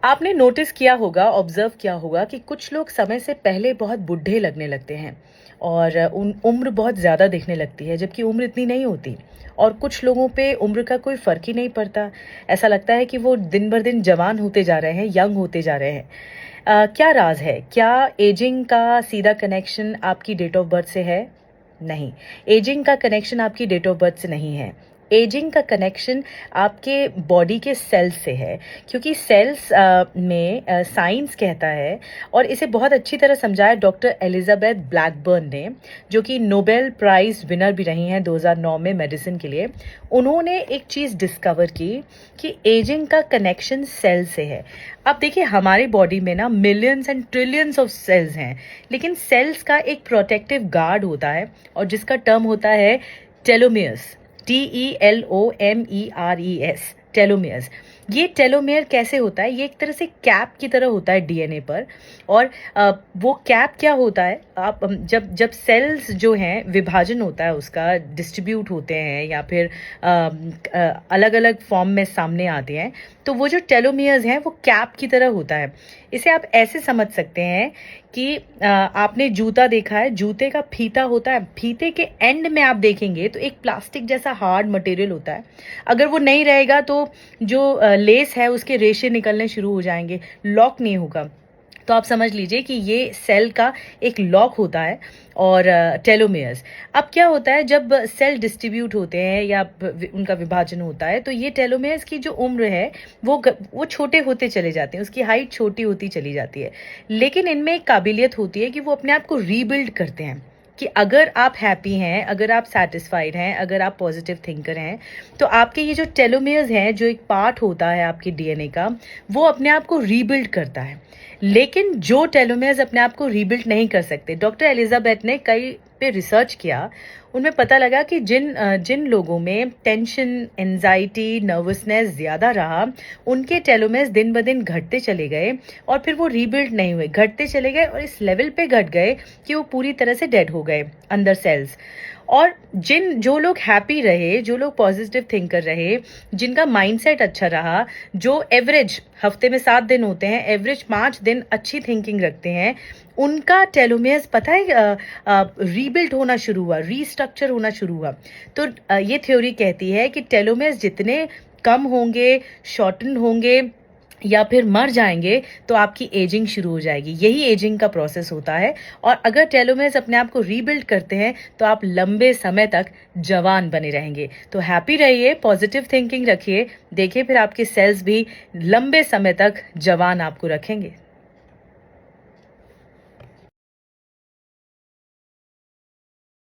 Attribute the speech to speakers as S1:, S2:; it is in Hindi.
S1: आपने नोटिस किया होगा, ऑब्जर्व किया होगा कि कुछ लोग समय से पहले बहुत बूढ़े लगने लगते हैं और उन उम्र बहुत ज़्यादा दिखने लगती है, जबकि उम्र इतनी नहीं होती। और कुछ लोगों पे उम्र का कोई फ़र्क ही नहीं पड़ता। ऐसा लगता है कि वो दिन बर दिन जवान होते जा रहे हैं, यंग होते जा रहे हैं। क्या राज़ है? क्या एजिंग का सीधा कनेक्शन आपकी डेट ऑफ बर्थ से है? नहीं, एजिंग का कनेक्शन आपकी डेट ऑफ बर्थ से नहीं है। एजिंग का कनेक्शन आपके बॉडी के सेल्स से है, क्योंकि सेल्स में साइंस कहता है, और इसे बहुत अच्छी तरह समझाया डॉक्टर एलिजाबेथ ब्लैकबर्न ने, जो कि नोबेल प्राइज़ विनर भी रही हैं 2009 में मेडिसिन के लिए। उन्होंने एक चीज़ डिस्कवर की कि एजिंग का कनेक्शन सेल से है। अब देखिए, हमारी बॉडी में ना millions and trillions of cells हैं, लेकिन सेल्स का एक प्रोटेक्टिव गार्ड होता है, और जिसका टर्म होता है टेलोमियर्स। TELOMERES, telomeres. ये टेलोमेयर कैसे होता है? ये एक तरह से कैप की तरह होता है डीएनए पर। और वो कैप क्या होता है? आप जब जब सेल्स जो हैं, विभाजन होता है उसका, डिस्ट्रीब्यूट होते हैं या फिर अलग अलग फॉर्म में सामने आते हैं, तो वो जो टेलोमियर्स हैं वो कैप की तरह होता है। इसे आप ऐसे समझ सकते हैं कि आपने जूता देखा है, जूते का फीता होता है, फीते के एंड में आप देखेंगे तो एक प्लास्टिक जैसा हार्ड मटेरियल होता है। अगर वो नहीं रहेगा तो जो लेस है उसके रेशे निकलने शुरू हो जाएंगे, लॉक नहीं होगा। तो आप समझ लीजिए कि ये सेल का एक लॉक होता है। और टेलोमेयर्स, अब क्या होता है जब सेल डिस्ट्रीब्यूट होते हैं या उनका विभाजन होता है, तो ये टेलोमेयर्स की जो उम्र है वो छोटे होते चले जाते हैं, उसकी हाइट छोटी होती चली जाती है। लेकिन इनमें एक काबिलियत होती है कि वो अपने आप को रीबिल्ड करते हैं, कि अगर आप हैप्पी हैं, अगर आप सेटिस्फाइड हैं, अगर आप पॉजिटिव थिंकर हैं, तो आपके ये जो टेलोमेयर्स हैं, जो एक पार्ट होता है आपके डीएनए का, वो अपने आप को रीबिल्ड करता है। लेकिन जो टेलोमेयर्स अपने आप को रीबिल्ड नहीं कर सकते, डॉक्टर एलिजाबेथ ने कई पे रिसर्च किया, उनमें पता लगा कि जिन लोगों में टेंशन, एंजाइटी, नर्वसनेस ज़्यादा रहा, उनके टेलोमेयर्स दिन ब दिन घटते चले गए, और फिर वो रीबिल्ड नहीं हुए, घटते चले गए, और इस लेवल पे घट गए कि वो पूरी तरह से डेड हो गए अंदर सेल्स। और जो लोग हैप्पी रहे, जो लोग पॉजिटिव थिंकर रहे, जिनका माइंडसेट अच्छा रहा, जो एवरेज हफ्ते में 7 दिन होते हैं, एवरेज 5 दिन अच्छी थिंकिंग रखते हैं, उनका टेलोमेयर्स पता है रीबिल्ड होना शुरू हुआ, रीस्ट्रक्चर होना शुरू हुआ। तो ये थ्योरी कहती है कि टेलोमेयर्स जितने कम होंगे, शॉर्टन होंगे या फिर मर जाएंगे, तो आपकी एजिंग शुरू हो जाएगी। यही एजिंग का प्रोसेस होता है। और अगर टेलोमेयर्स अपने आप को रीबिल्ड करते हैं, तो आप लंबे समय तक जवान बने रहेंगे। तो हैप्पी रहिए, पॉजिटिव थिंकिंग रखिए, देखिए फिर आपके सेल्स भी लंबे समय तक जवान आपको रखेंगे।